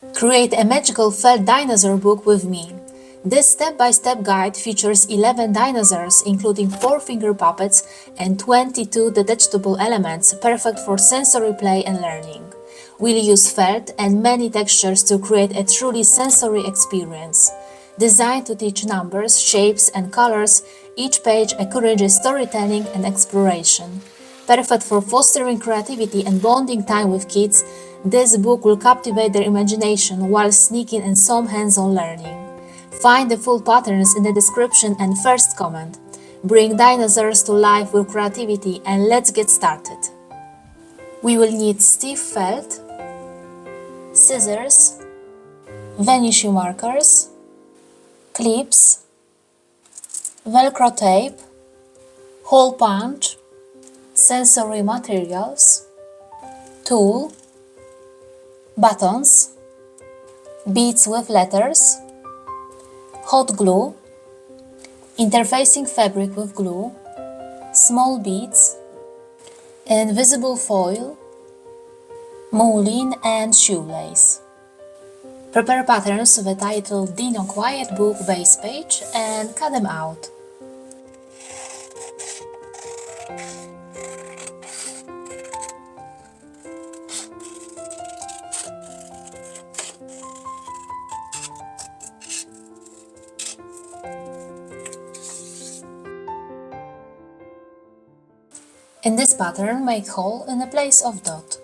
Create a magical felt dinosaur book with me. This step-by-step guide features 11 dinosaurs, including 4 finger puppets and 22 detachable elements, perfect for sensory play and learning. We'll use felt and many textures to create a truly sensory experience. Designed to teach numbers, shapes, and colors, each page encourages storytelling and exploration. Perfect for fostering creativity and bonding time with kids, this book will captivate their imagination while sneaking in some hands-on learning. Find the full patterns in the description and first comment. Bring dinosaurs to life with creativity and let's get started. We will need stiff felt, scissors, vanishing markers, clips, velcro tape, hole punch, sensory materials, tool, buttons, beads with letters, hot glue, interfacing fabric with glue, small beads, invisible foil, mullein and shoelace. Prepare patterns with the title Dino Quiet Book base page and cut them out. In this pattern, make hole in the place of dot.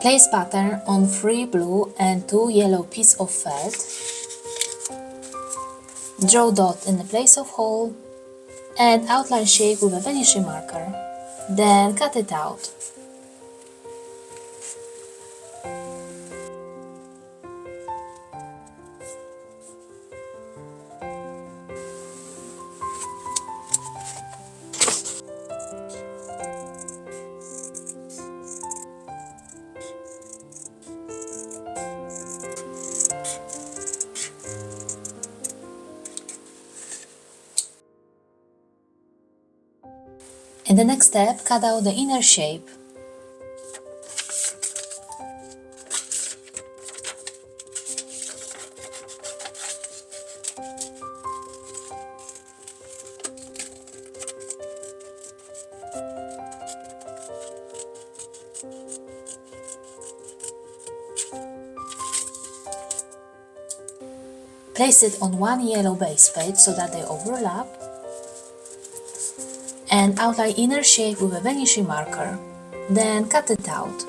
Place pattern on 3 blue and 2 yellow pieces of felt. Draw dot in the place of hole and outline shape with a vanishing marker. Then cut it out. In the next step, cut out the inner shape. Place it on one yellow base page so that they overlap, and outline inner shape with a vanishing marker. Then cut it out.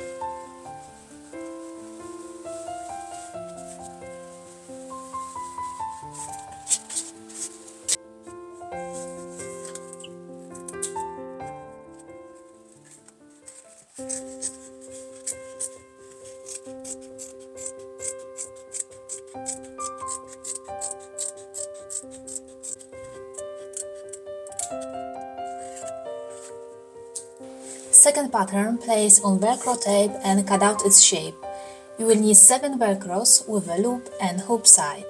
Second pattern, place on velcro tape and cut out its shape. You will need 7 velcros with a loop and hoop side.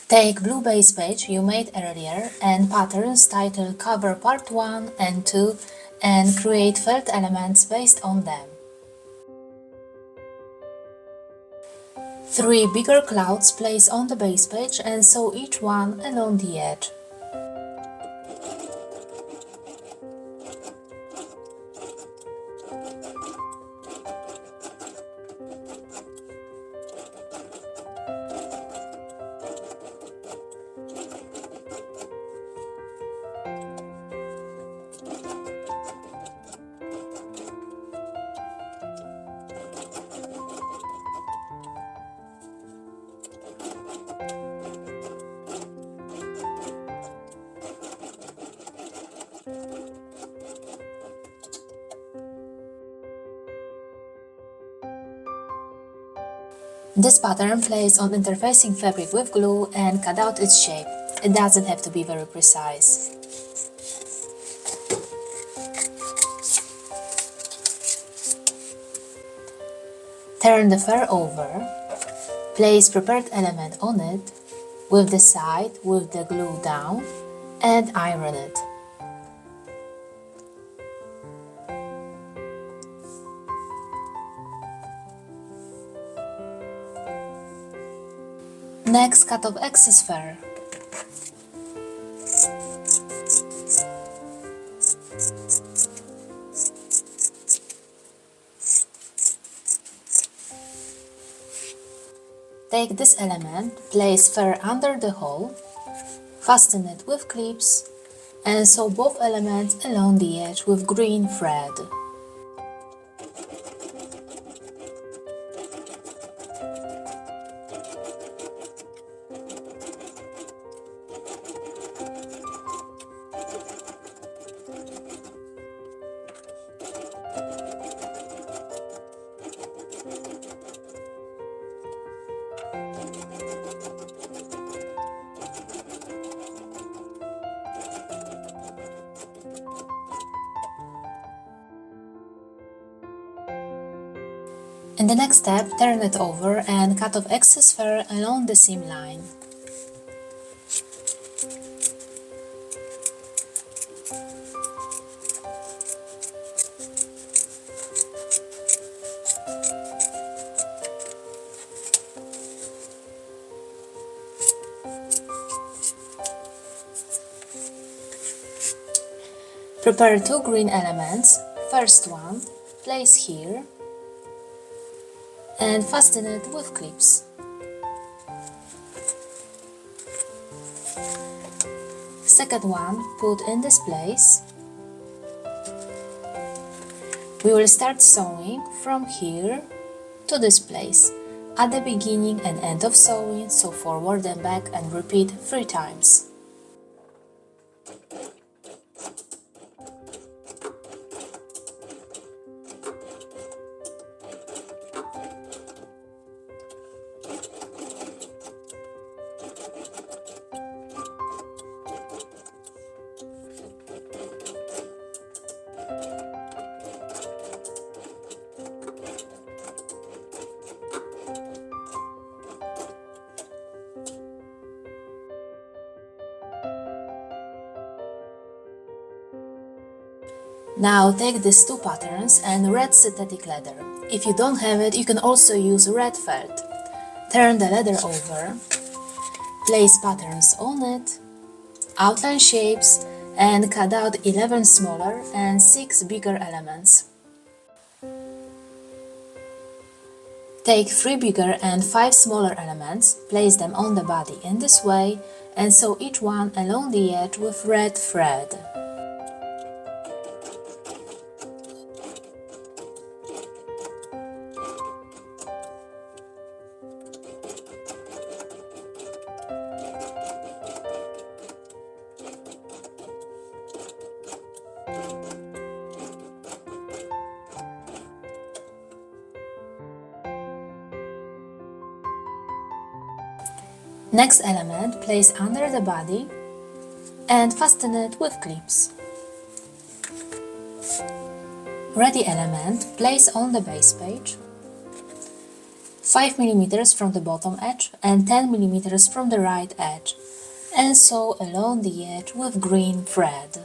Take blue base page you made earlier and patterns titled Cover Part 1 and 2 and create felt elements based on them. 3 bigger clouds place on the base page and sew each one along the edge. This pattern place on interfacing fabric with glue and cut out its shape. It doesn't have to be very precise. Turn the fur over, place prepared element on it, with the side with the glue down, and iron it. Next, cut off excess fur. Take this element, place fur under the hole, fasten it with clips, and sew both elements along the edge with green thread. In the next step, turn it over and cut off excess fur along the seam line. Prepare two green elements. First one, place here and fasten it with clips. Second one, put in this place. We will start sewing from here to this place. At the beginning and end of sewing, sew forward and back and repeat 3 times. Now take these two patterns and red synthetic leather. If you don't have it, you can also use red felt. Turn the leather over, place patterns on it, outline shapes, and cut out 11 smaller and 6 bigger elements. Take 3 bigger and 5 smaller elements, place them on the body in this way, and sew each one along the edge with red thread. Next element, place under the body and fasten it with clips. Ready element, place on the base page, 5 mm from the bottom edge and 10 mm from the right edge, and sew along the edge with green thread.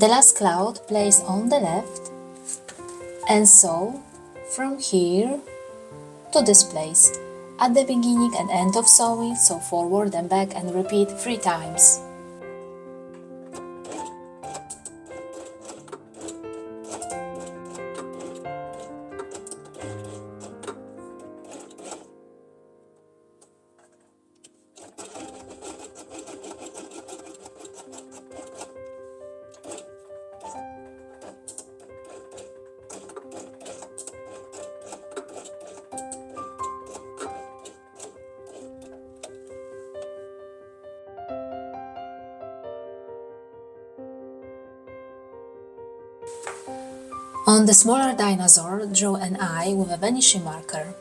The last cloud place on the left, and so from here to this place. At the beginning and end of sewing, sew forward and back and repeat 3 times. On the smaller dinosaur, draw an eye with a vanishing marker.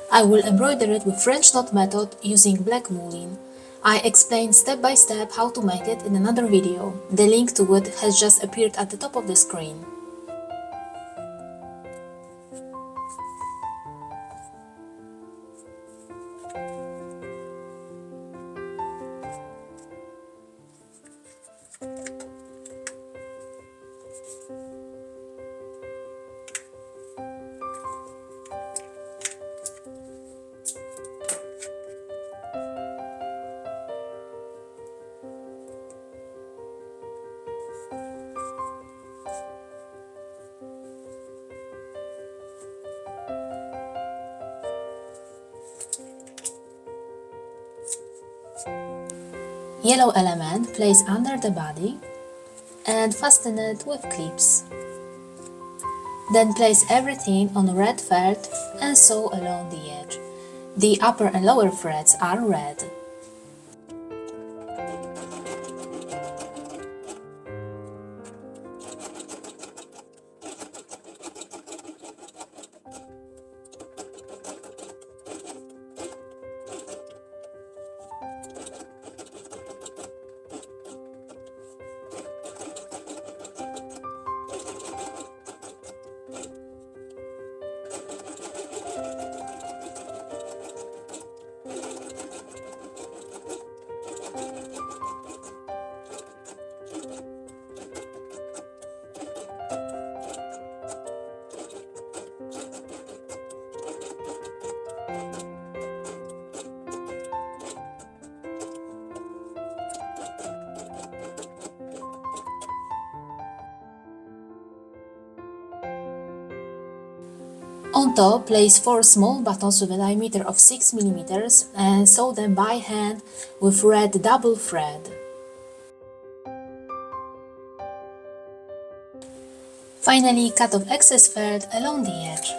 I will embroider it with French knot method using black mulin. I explain step by step how to make it in another video. The link to it has just appeared at the top of the screen. Yellow element place under the body and fasten it with clips. Then place everything on red felt and sew along the edge. The upper and lower threads are red. On top, place 4 small buttons with a diameter of 6 mm and sew them by hand with red double thread. Finally, cut off excess felt along the edge.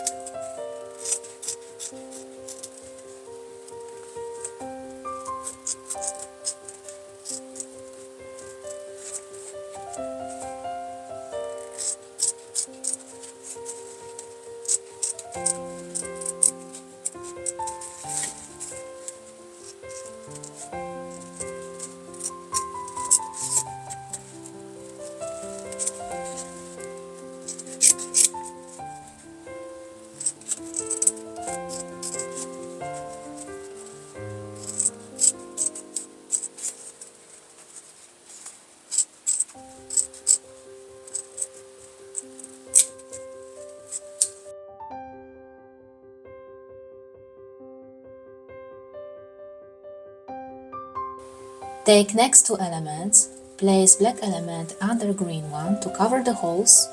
Take next 2 elements, place black element under green one to cover the holes,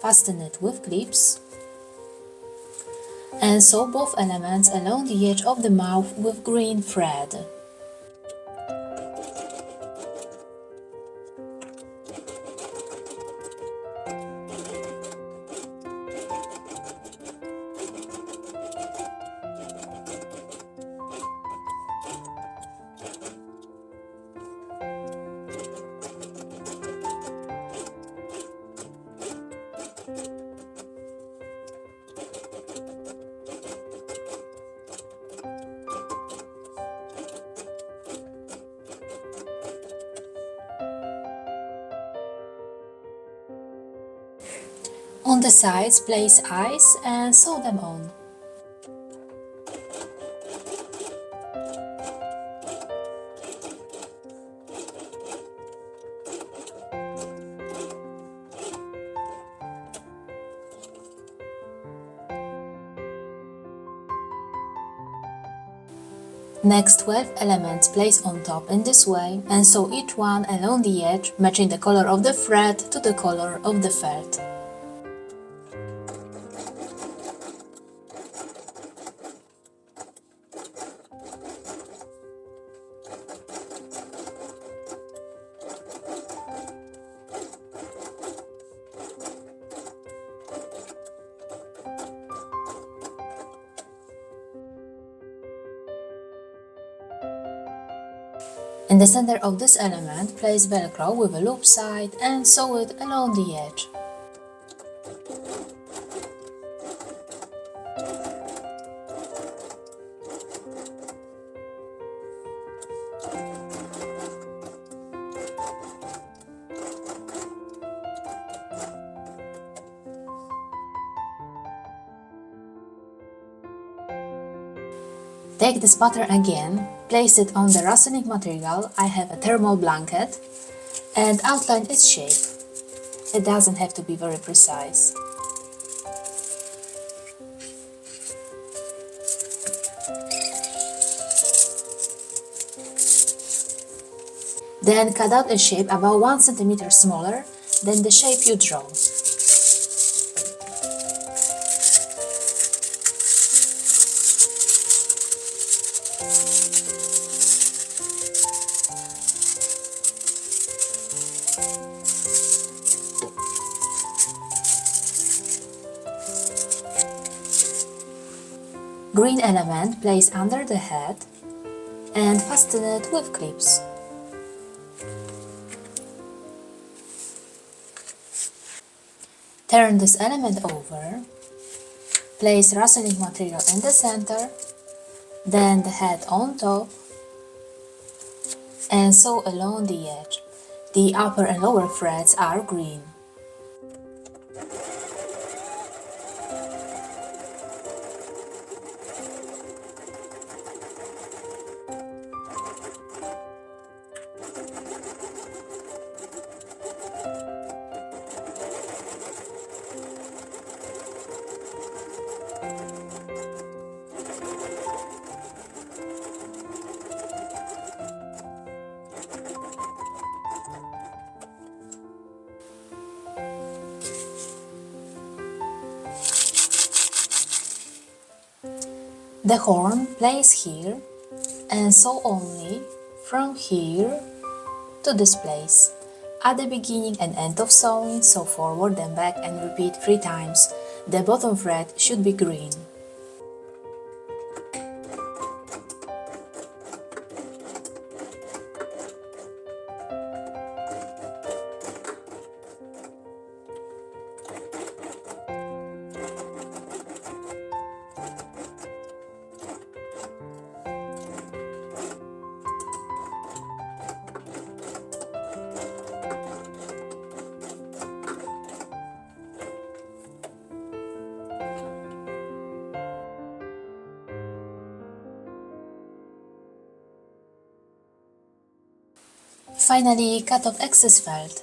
fasten it with clips, and sew both elements along the edge of the mouth with green thread. On the sides, place eyes and sew them on. Next 12 elements place on top in this way and sew each one along the edge, matching the color of the thread to the color of the felt. In the center of this element, place Velcro with a loop side and sew it along the edge. Take this pattern again, place it on the rustling material, I have a thermal blanket, and outline its shape. It doesn't have to be very precise. Then cut out a shape about 1 cm smaller than the shape you draw. Green element place under the head and fasten it with clips. Turn this element over, place rustling material in the center, then the head on top, and sew along the edge. The upper and lower threads are green. The horn place here and sew only from here to this place. At the beginning and end of sewing, sew forward and back and repeat 3 times. The bottom thread should be green. Finally, cut off excess felt.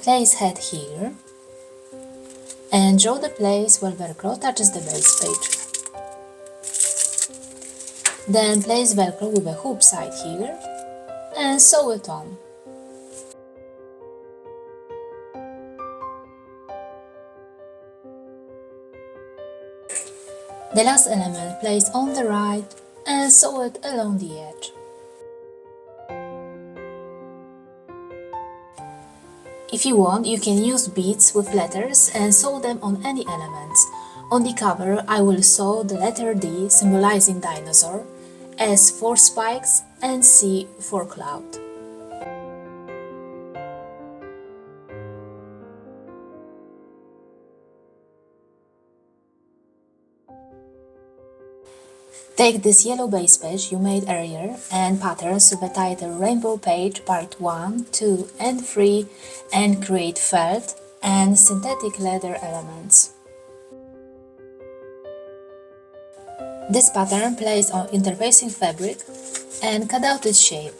Place head here and draw the place where Velcro touches the base page. Then place Velcro with a hoop side here and sew it on. The last element place on the right and sew it along the edge. If you want, you can use beads with letters and sew them on any elements, On the cover, I will sew the letter D, symbolizing dinosaur, S for spikes, and C for cloud. Take this yellow base page you made earlier and patterns with the title Rainbow Page Part 1, 2 and 3 and create felt and synthetic leather elements. This pattern placed on interfacing fabric and cut out its shape.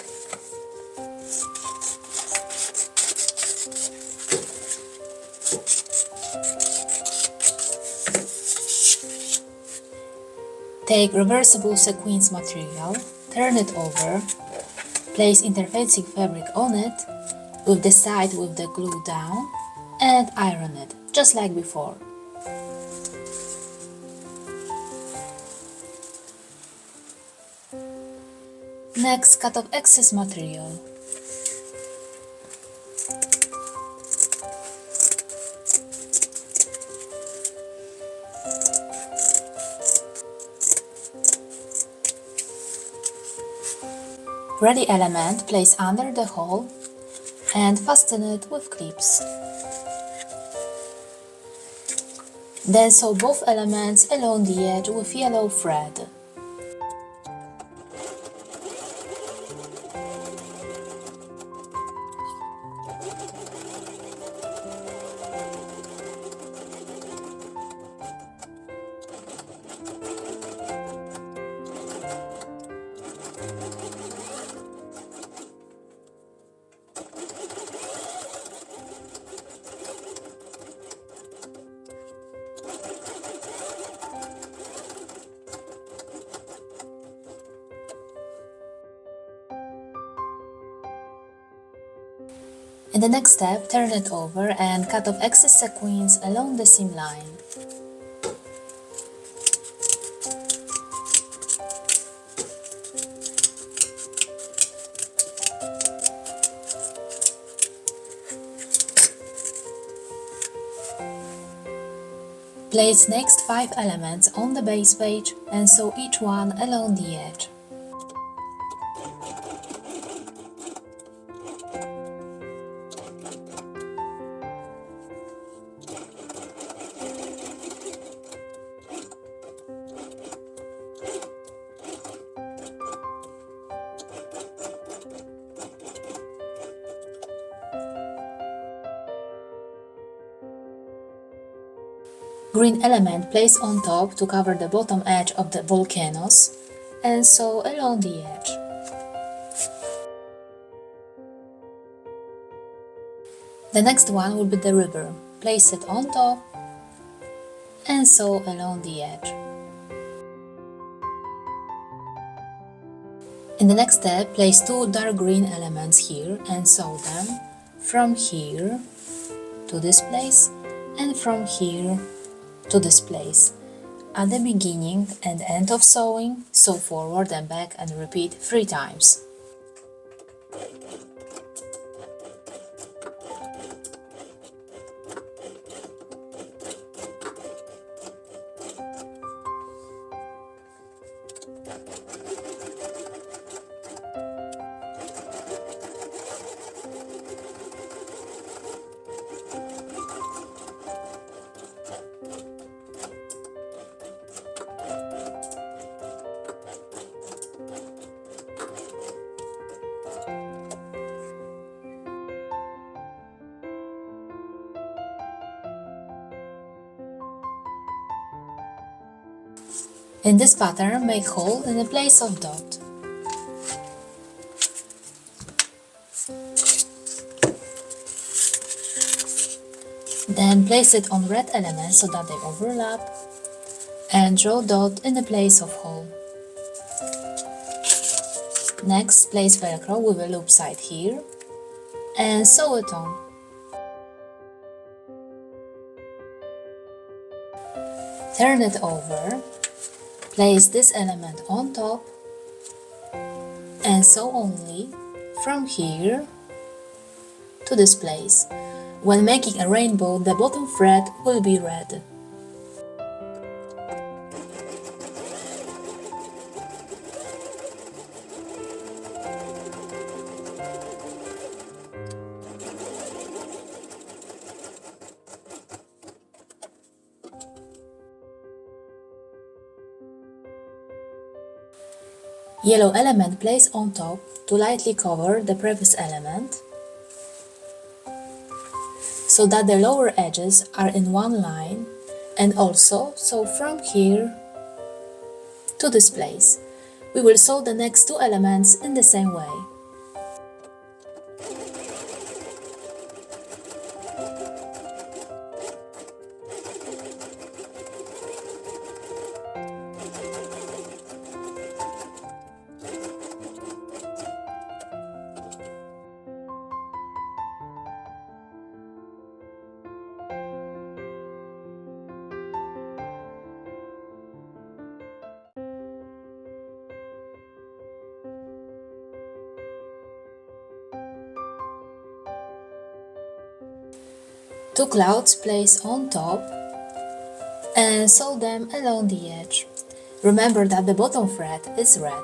Take reversible sequins material, turn it over, place interfacing fabric on it, with the side with the glue down, and iron it, just like before. Next, cut off excess material. Ready element place under the hole and fasten it with clips. Then sew both elements along the edge with yellow thread. In the next step, turn it over and cut off excess sequins along the seam line. Place next 5 elements on the base page and sew each one along the edge. Green element placed on top to cover the bottom edge of the volcanoes and sew along the edge. The next one will be the river. Place it on top and sew along the edge. In the next step, place 2 dark green elements here and sew them from here to this place and from here to this place. At the beginning and end of sewing, sew forward and back and repeat 3 times. In this pattern, make hole in the place of dot. Then place it on red elements so that they overlap and draw dot in the place of hole. Next, place Velcro with a loop side here and sew it on. Turn it over. Place this element on top and sew only from here to this place. When making a rainbow, the bottom thread will be red. Yellow element placed on top to lightly cover the previous element, so that the lower edges are in one line, and also so from here to this place. We will sew the next two elements in the same way. Two clouds placed on top and sew them along the edge. Remember that the bottom thread is red.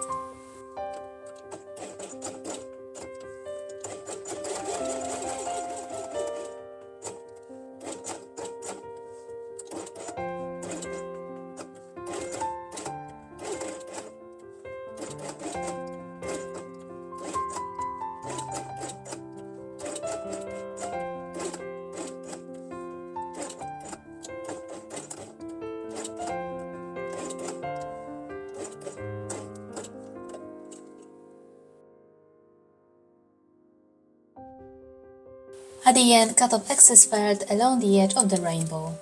At the end, cut off excess felt along the edge of the rainbow.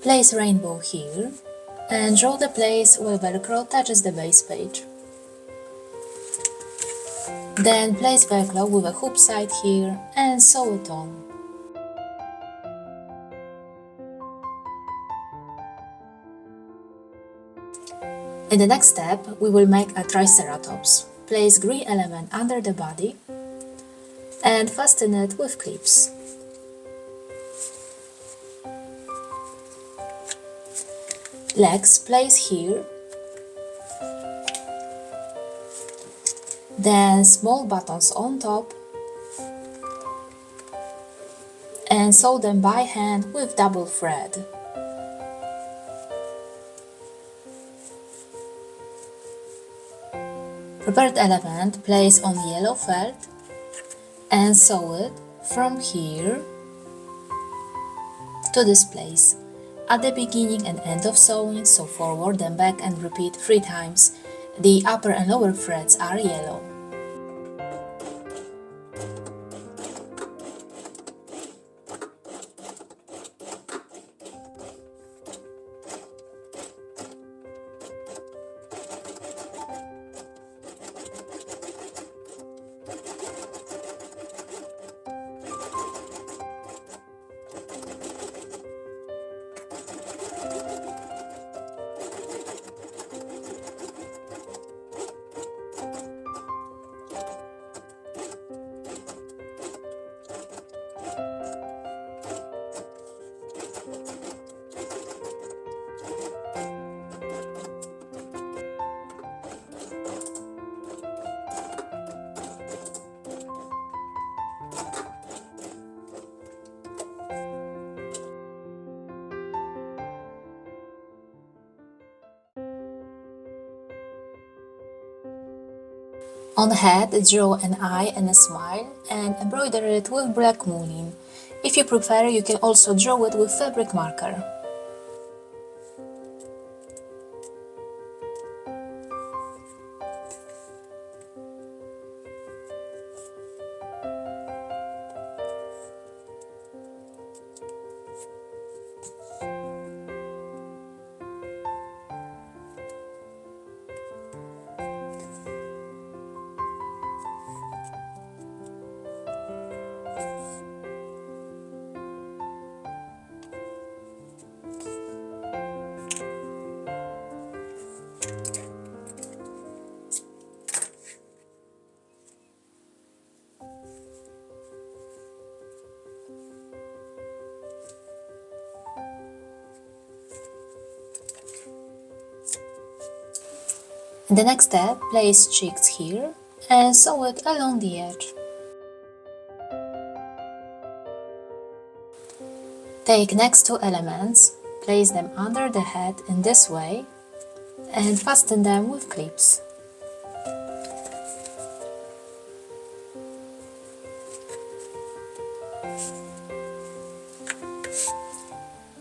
Place rainbow here and draw the place where Velcro touches the base page. Then place Velcro with a hoop side here and sew it on. In the next step, we will make a triceratops. Place green element under the body and fasten it with clips. Legs place here, then small buttons on top and sew them by hand with double thread. Prepared element place on yellow felt and sew it from here to this place. At the beginning and end of sewing, sew forward and back and repeat 3 times. The upper and lower threads are yellow. On the head, draw an eye and a smile and embroider it with black mooning. If you prefer, you can also draw it with fabric marker. In the next step, place cheeks here and sew it along the edge. Take next two elements, place them under the head in this way and fasten them with clips.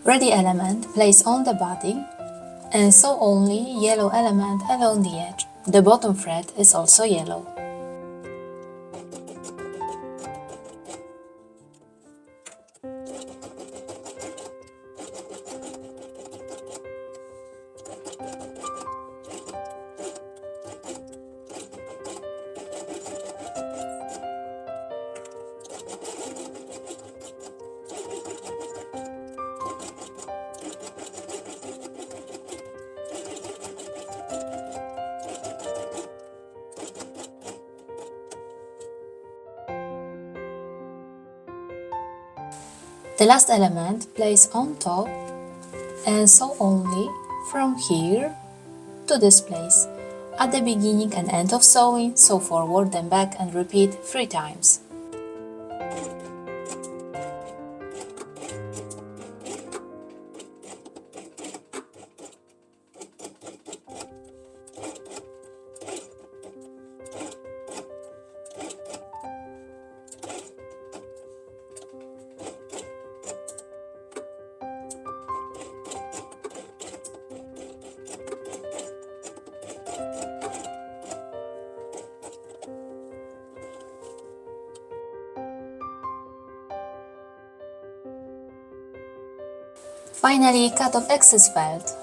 Ready element place on the body and sew only yellow element along the edge. The bottom thread is also yellow. The last element place on top and sew only from here to this place. At the beginning and end of sewing, sew forward then back and repeat 3 times. Finally, cut off excess felt.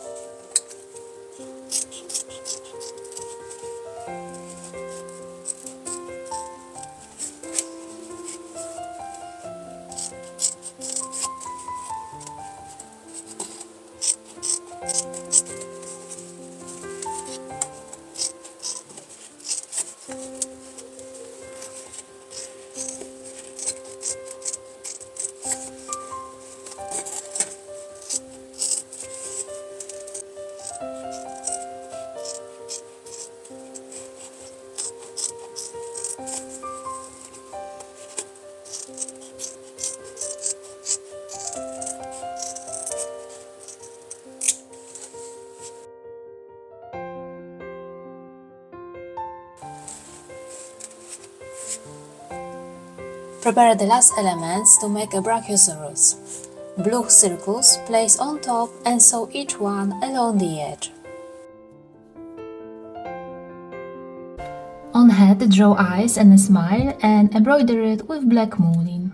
Prepare the last elements to make a Brachiosaurus. Blue circles place on top and sew each one along the edge. On head draw eyes and a smile and embroider it with black mooning.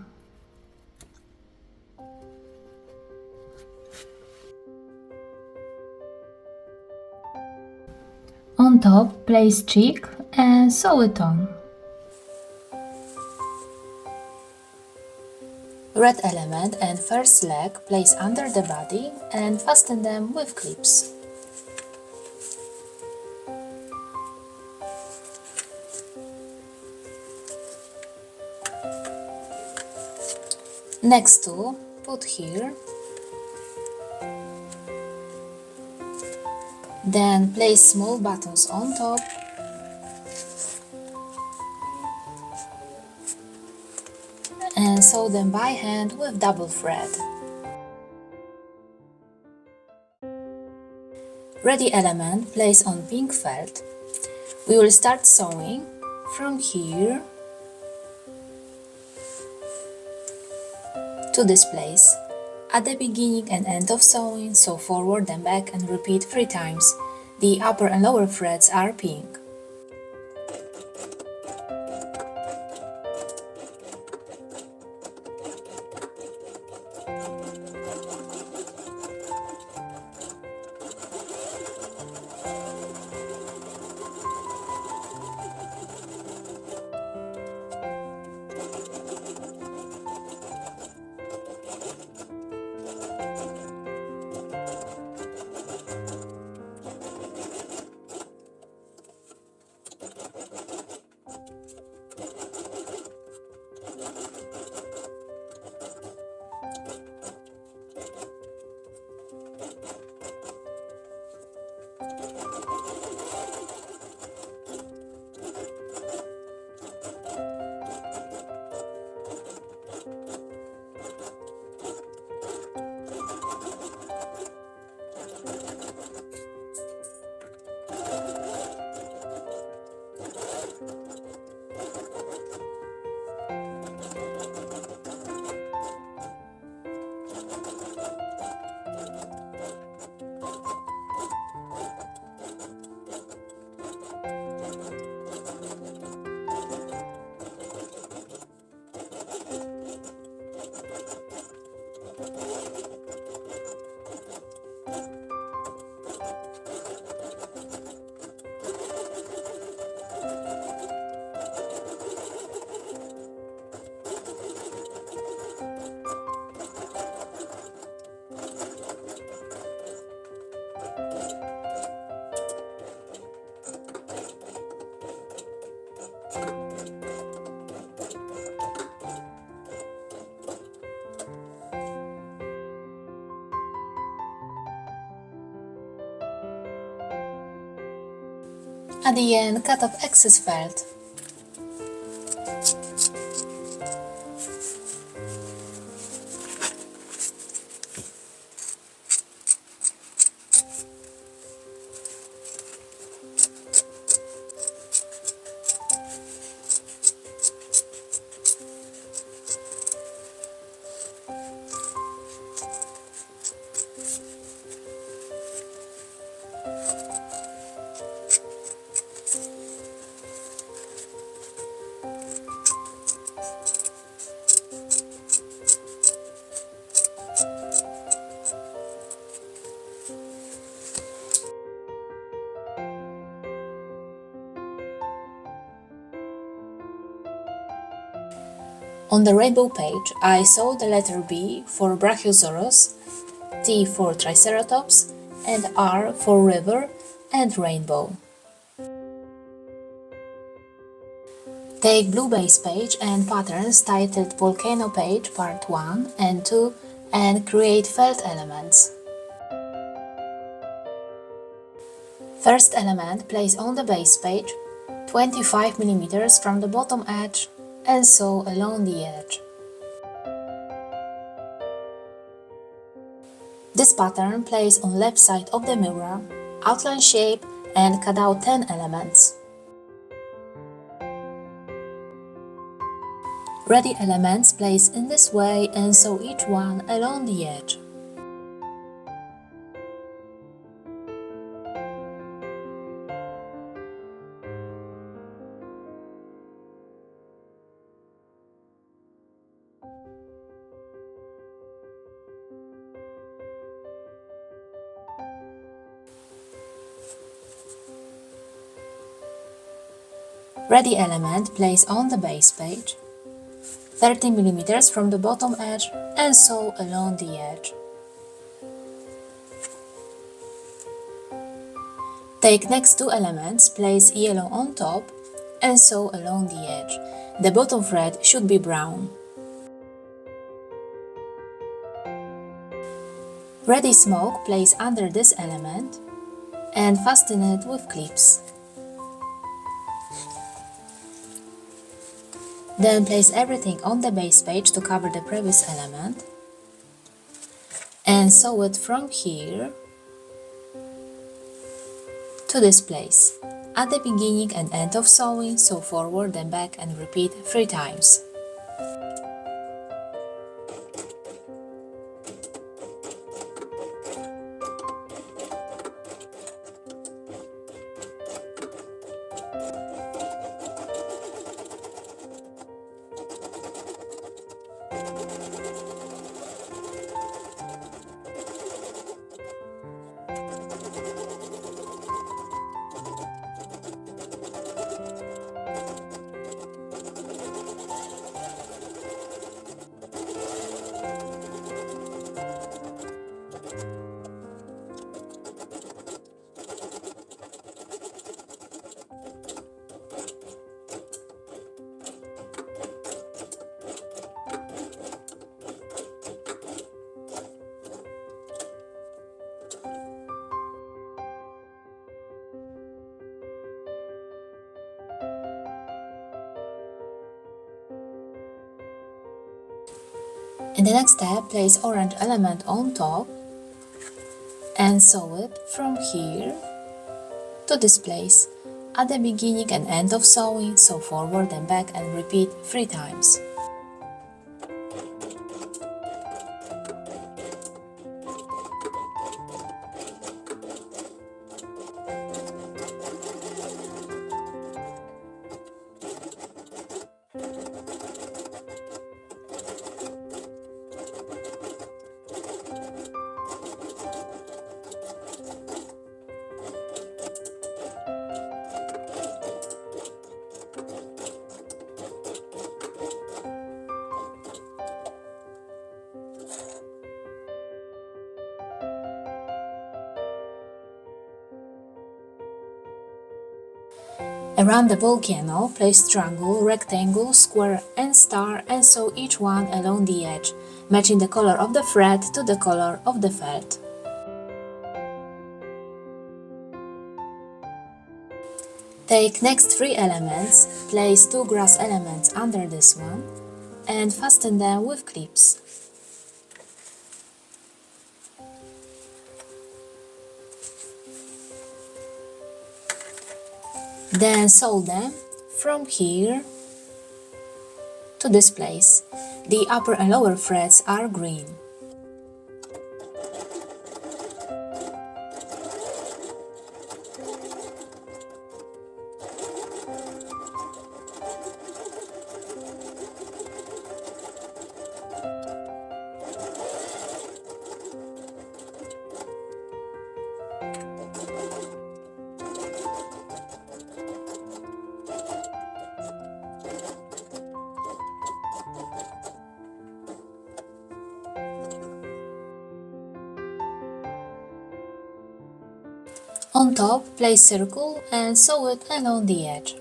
On top place cheek and sew it on. Red element and first leg place under the body and fasten them with clips. Next two, put here. Then place small buttons on top. And sew them by hand with double thread. Ready element place on pink felt. We will start sewing from here to this place. At the beginning and end of sewing, sew forward and back and repeat 3 times. The upper and lower threads are pink. At the end, cut off excess felt. On the rainbow page, I saw the letter B for Brachiosaurus, T for Triceratops, and R for river and rainbow. Take blue base page and patterns titled Volcano page part 1 and 2 and create felt elements. First element, place on the base page 25 mm from the bottom edge and sew along the edge. This pattern place on left side of the mirror, outline shape and cut out 10 elements. Ready elements place in this way and sew each one along the edge. Ready element place on the base page, 30 mm from the bottom edge and sew along the edge. Take next two elements, place yellow on top and sew along the edge. The bottom thread should be brown. Ready smoke place under this element and fasten it with clips. Then place everything on the base page to cover the previous element and sew it from here to this place. At the beginning and end of sewing, sew forward and back and repeat 3 times. In the next step, place orange element on top and sew it from here to this place. At the beginning and end of sewing, sew forward and back and repeat 3 times. Around the volcano, place triangle, rectangle, square and star and sew each one along the edge, matching the color of the thread to the color of the felt. Take next 3 elements, place 2 grass elements under this one and fasten them with clips. Then sew them from here to this place. The upper and lower threads are green. On top, place circle and sew it along the edge.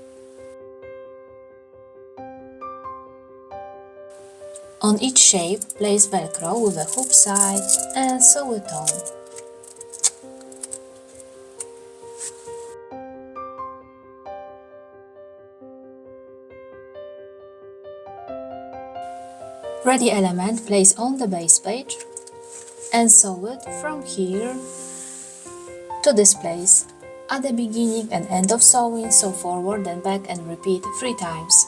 On each shape, place Velcro with a hoop side and sew it on. Ready element place on the base page and sew it from here to this place. At the beginning and end of sewing, sew forward and back and repeat 3 times.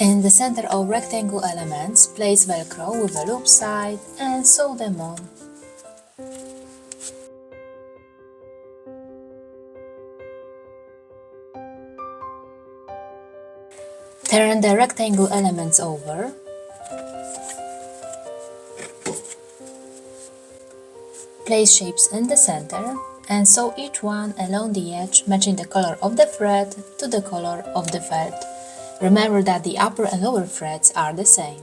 In the center of rectangle elements, place Velcro with a loop side and sew them on. Turn the rectangle elements over. Place shapes in the center and sew each one along the edge, matching the color of the thread to the color of the felt. Remember that the upper and lower threads are the same.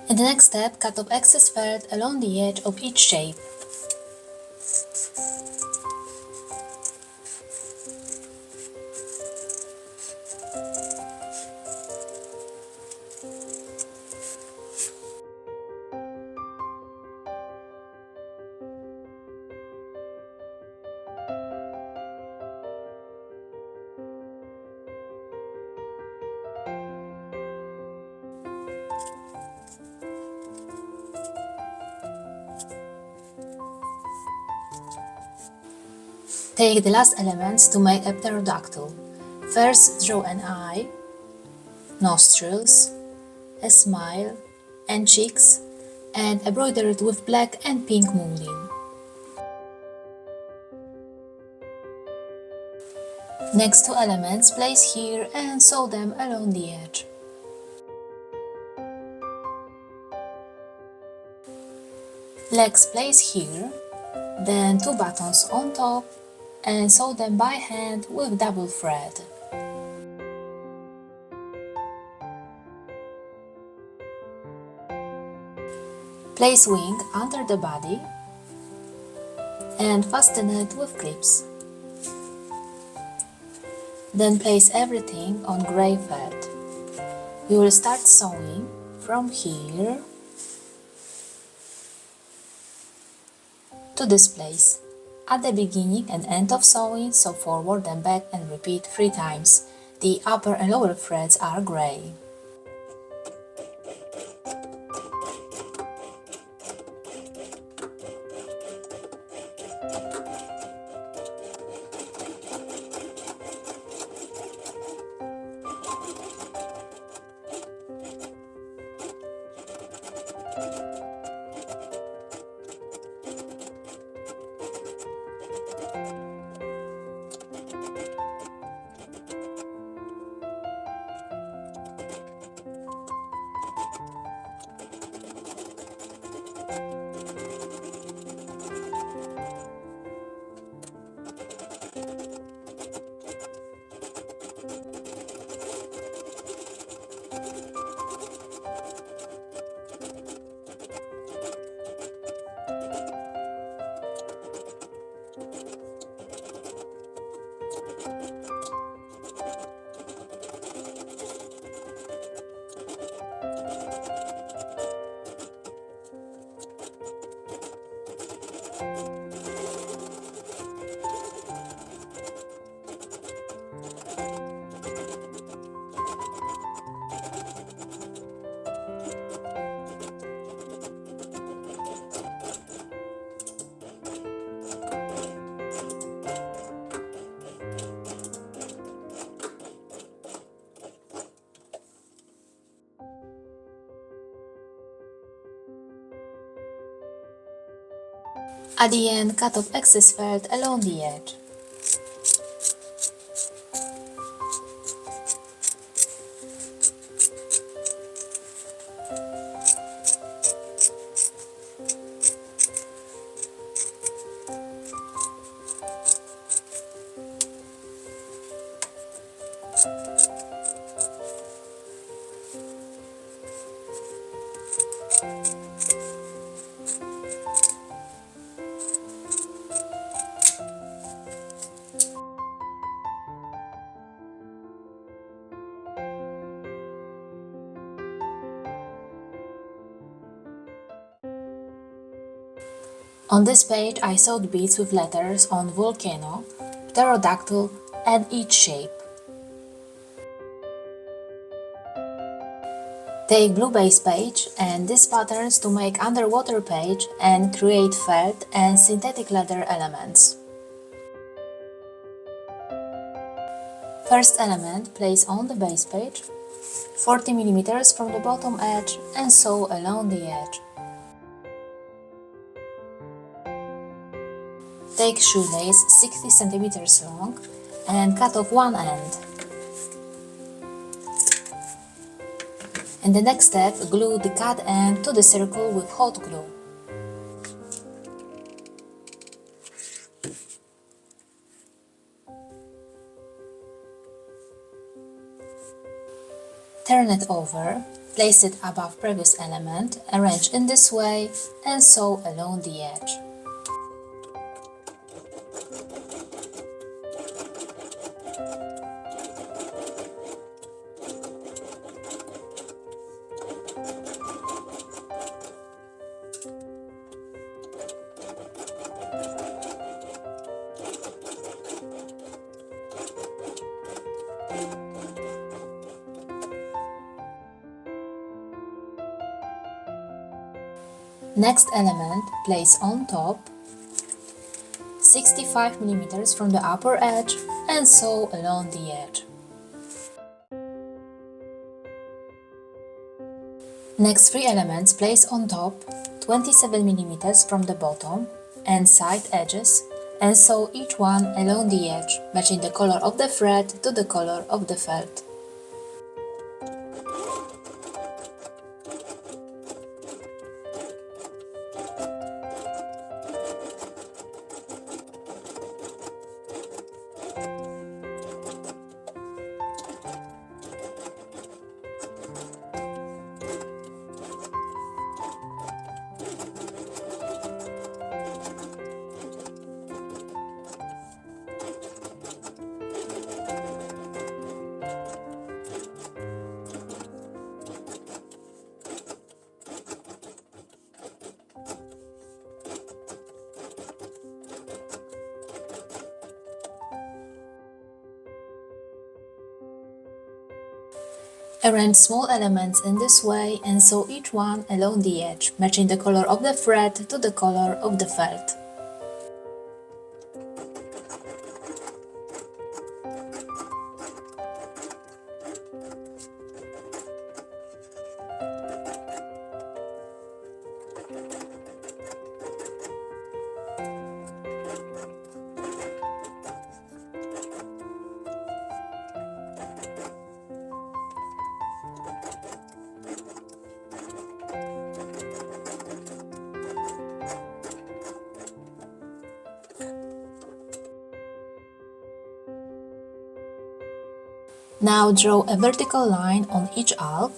In the next step, cut off excess felt along the edge of each shape. Take the last elements to make a pterodactyl. First, draw an eye, nostrils, a smile, and cheeks, and embroider it with black and pink muslin. Next 2 elements place here and sew them along the edge. Legs place here, then 2 buttons on top and sew them by hand with double thread. Place wing under the body and fasten it with clips. Then place everything on gray felt. We will start sewing from here to this place. At the beginning and end of sewing, sew forward and back and repeat 3 times. The upper and lower threads are gray. At the end, cut off excess felt along the edge. On this page I sewed beads with letters on Volcano, pterodactyl and each shape. Take blue base page and these patterns to make underwater page and create felt and synthetic leather elements. First element place on the base page, 40 mm from the bottom edge and sew along the edge. Take shoelace 60 cm long and cut off one end. In the next step, glue the cut end to the circle with hot glue. Turn it over, place it above previous element, arrange in this way and sew along the edge. Next element, place on top, 65 mm from the upper edge and sew along the edge. Next 3 elements place on top, 27 mm from the bottom and side edges and sew each one along the edge, matching the color of the thread to the color of the felt. Arrange small elements in this way and sew each one along the edge, matching the color of the thread to the color of the felt. Now draw a vertical line on each alf.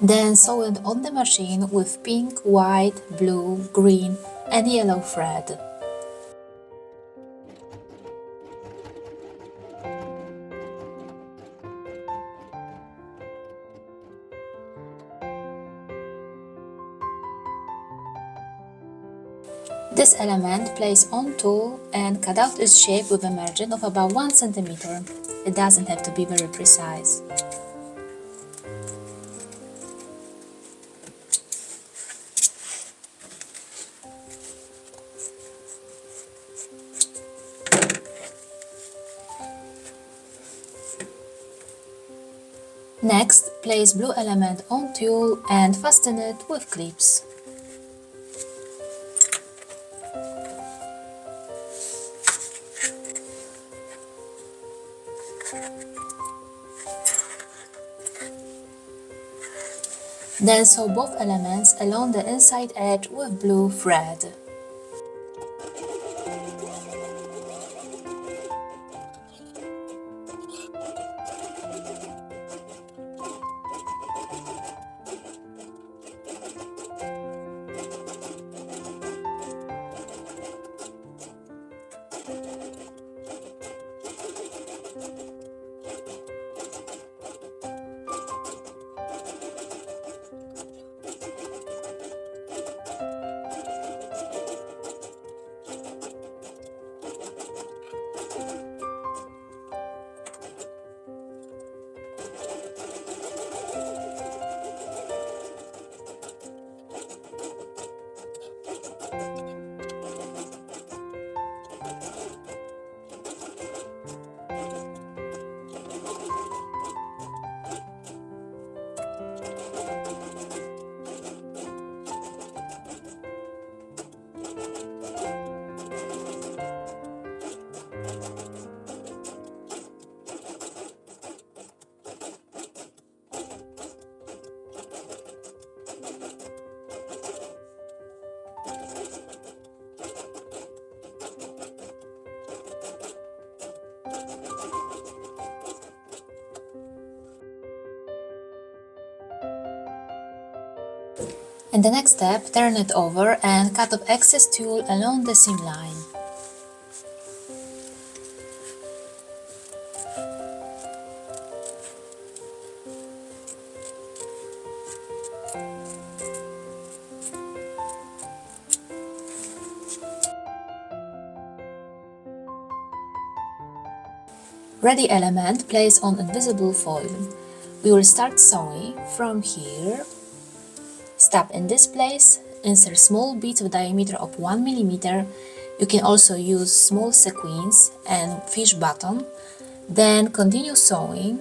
Then sew it on the machine with pink, white, blue, green and yellow thread. This element place on tool and cut out its shape with a margin of about 1 cm. It doesn't have to be very precise. Next, place blue element on tool and fasten it with clips. Then sew both elements along the inside edge with blue thread. In the next step, turn it over and cut off excess tulle along the seam line. Ready element place on invisible foil. We will start sewing from here. Stop in this place, insert small beads of diameter of 1 mm. You can also use small sequins and fish button. Then continue sewing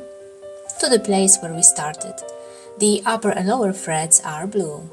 to the place where we started. The upper and lower threads are blue.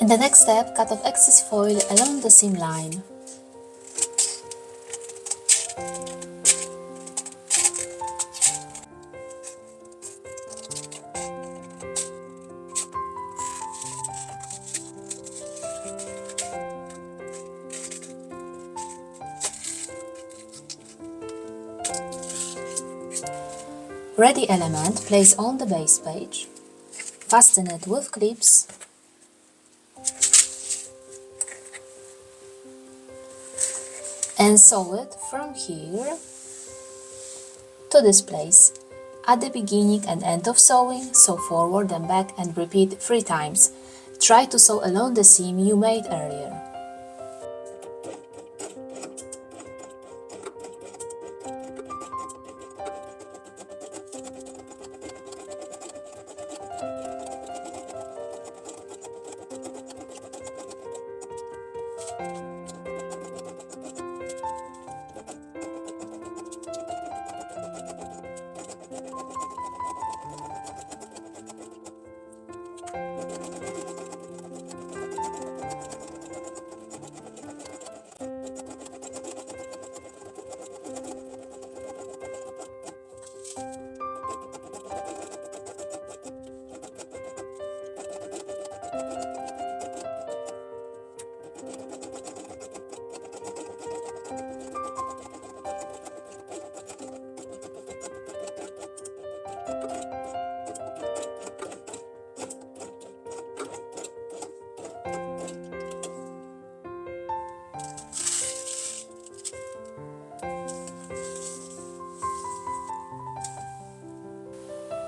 In the next step, cut off excess foil along the seam line. Ready element place on the base page, fasten it with clips, and sew it from here to this place. At the beginning and end of sewing, sew forward and back and repeat 3 times. Try to sew along the seam you made earlier.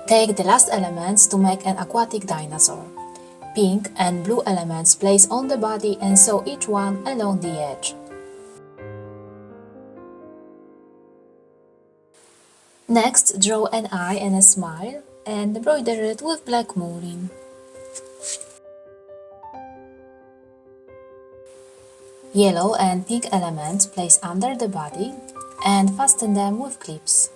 Take the last elements to make an aquatic dinosaur. Pink and blue elements place on the body and sew each one along the edge. Next, draw an eye and a smile and embroider it with black mooring. Yellow and pink elements place under the body and fasten them with clips.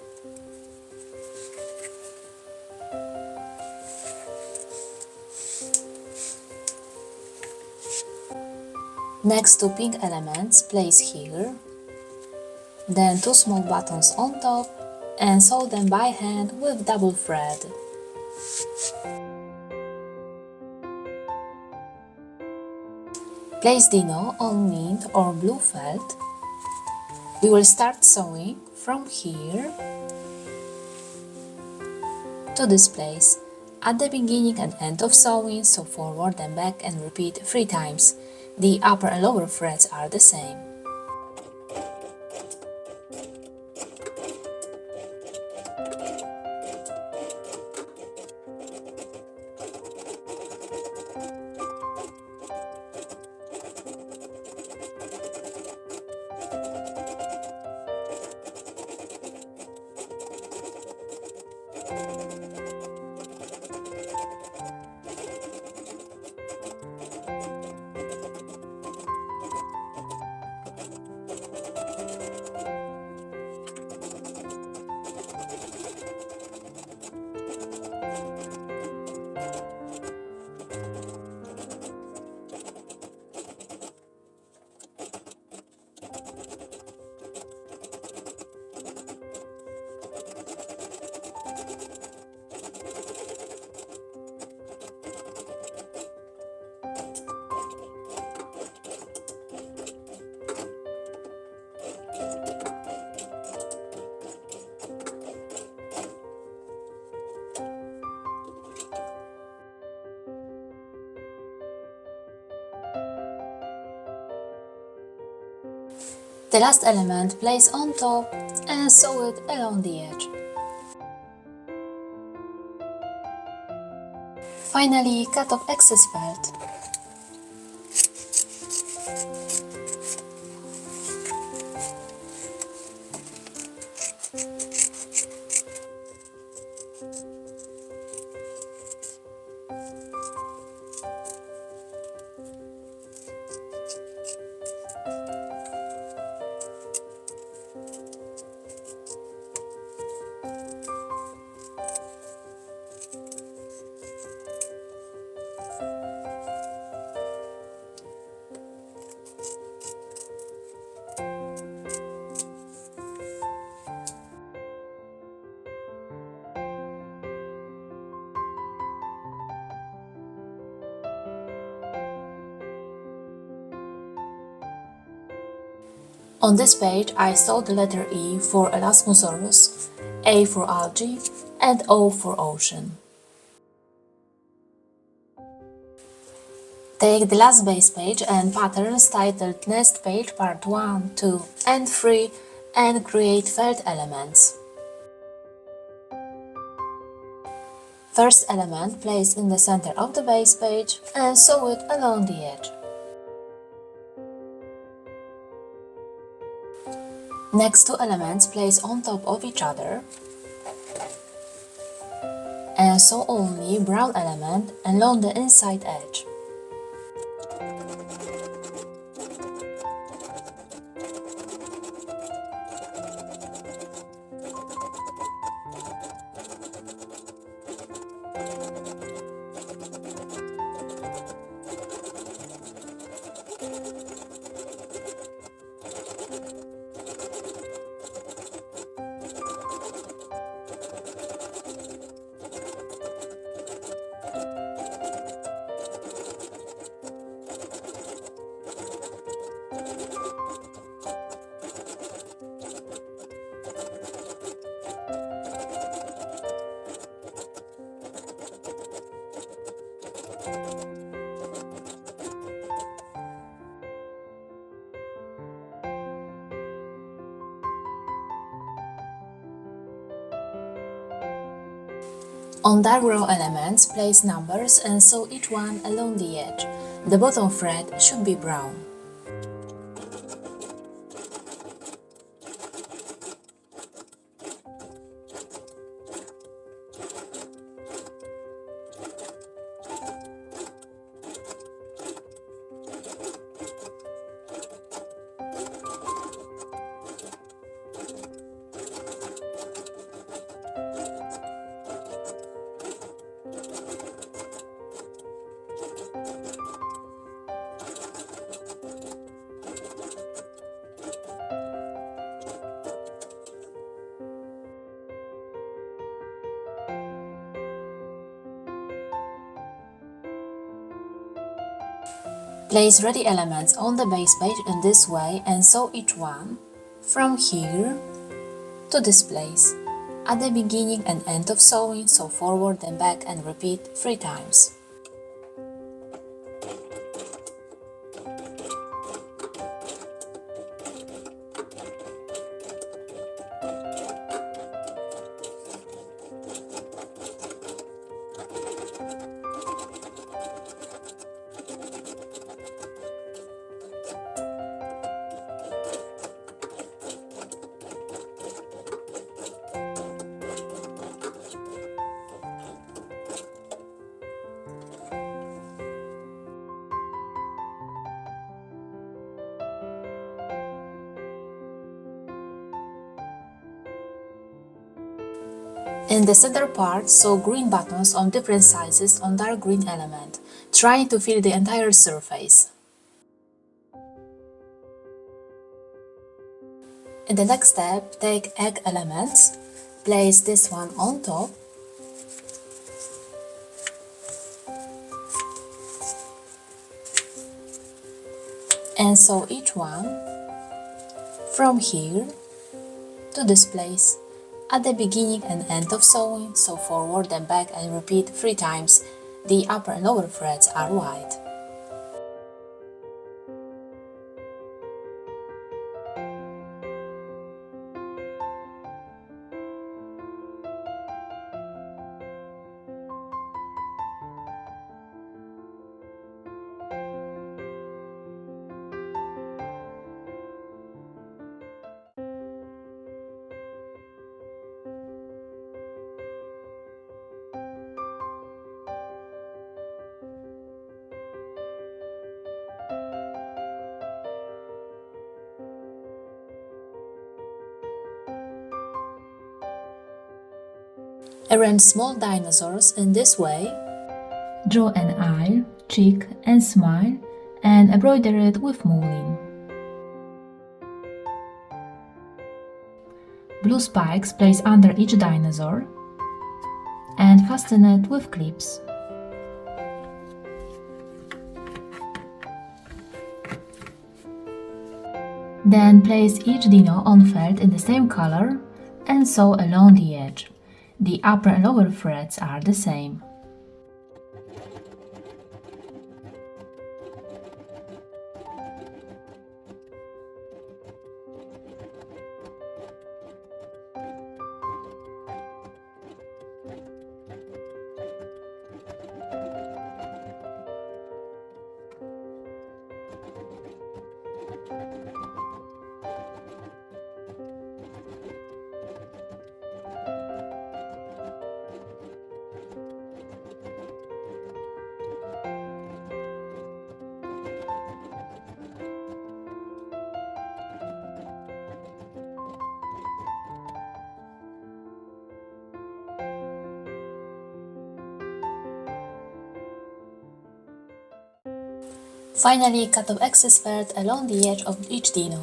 Next, 2 pink elements place here, then 2 small buttons on top and sew them by hand with double thread. Place Dino on mint or blue felt. We will start sewing from here to this place. At the beginning and end of sewing, sew forward and back and repeat 3 times. The upper and lower threads are the same. The last element place on top and sew it along the edge. Finally, cut off excess felt. On this page, I sewed the letter E for Elasmosaurus, A for algae, and O for ocean. Take the last base page and patterns titled Nest Page Part 1, 2, and 3 and create felt elements. First element place in the center of the base page and sew it along the edge. Next two elements place on top of each other and sew only brown element along the inside edge. On dark row elements, place numbers and sew each one along the edge. The bottom thread should be brown. Place ready elements on the base page in this way and sew each one from here to this place. At the beginning and end of sewing, sew forward and back and repeat 3 times. In the center part, sew green buttons on different sizes on dark green element, trying to fill the entire surface. In the next step, take egg elements, place this one on top, and sew each one from here to this place. At the beginning and end of sewing, sew forward and back and repeat 3 times. The upper and lower threads are white. Arrange small dinosaurs in this way. Draw an eye, cheek and smile and embroider it with mulin. Blue spikes place under each dinosaur and fasten it with clips. Then place each dino on felt in the same color and sew along the edge. The upper and lower threads are the same. Finally, cut off excess felt along the edge of each dino.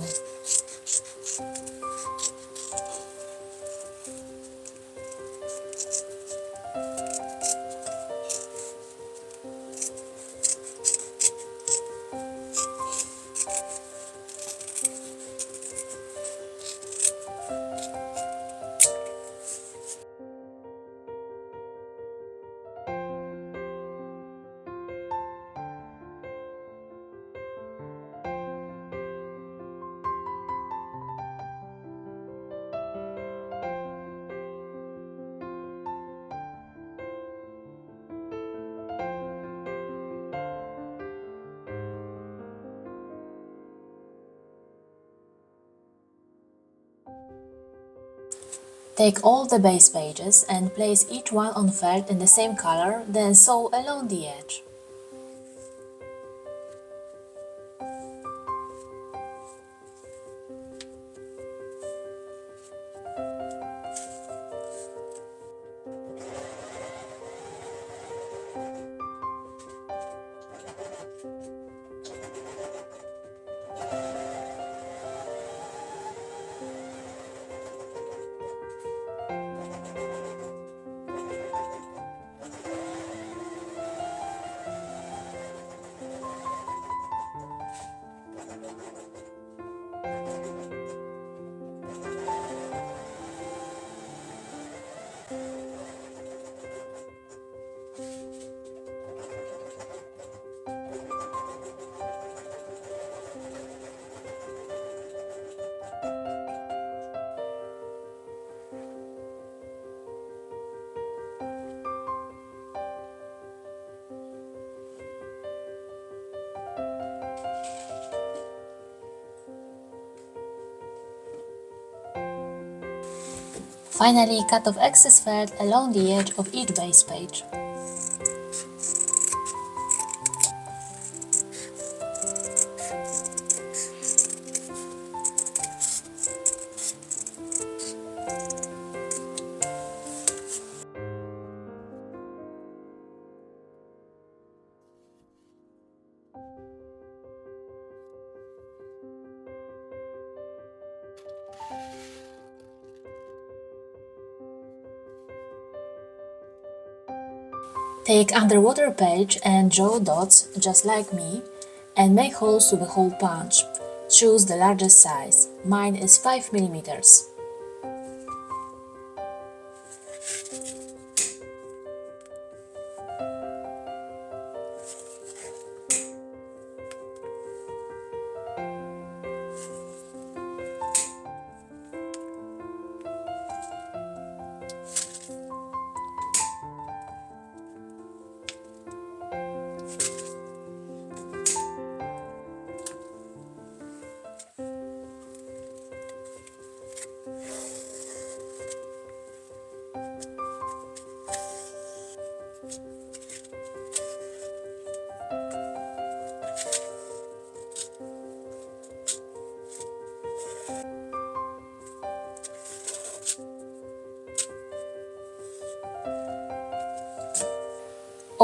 Take all the base pages and place each one on felt in the same color, then sew along the edge. Finally, cut off excess felt along the edge of each base page. Take underwater page and draw dots just like me and make holes with a hole punch. Choose the largest size. Mine is 5 mm.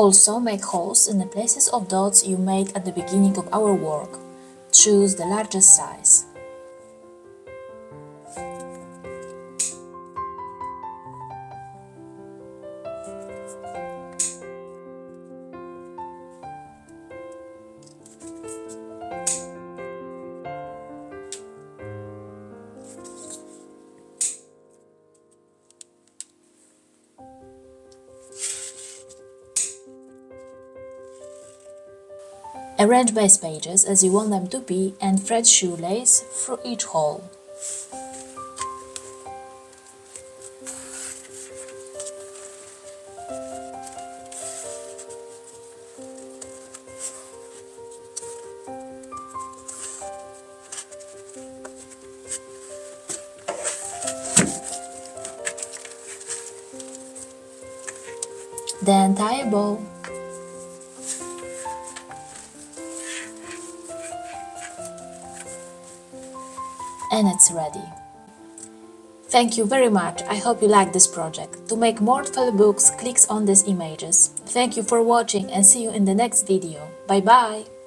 Also make holes in the places of dots you made at the beginning of our work. Choose the largest size. Arrange base pages as you want them to be and thread shoelace through each hole. Then tie a bow. And it's ready. Thank you very much, I hope you like this project. To make more fun books, click on these images. Thank you for watching and see you in the next video. Bye bye!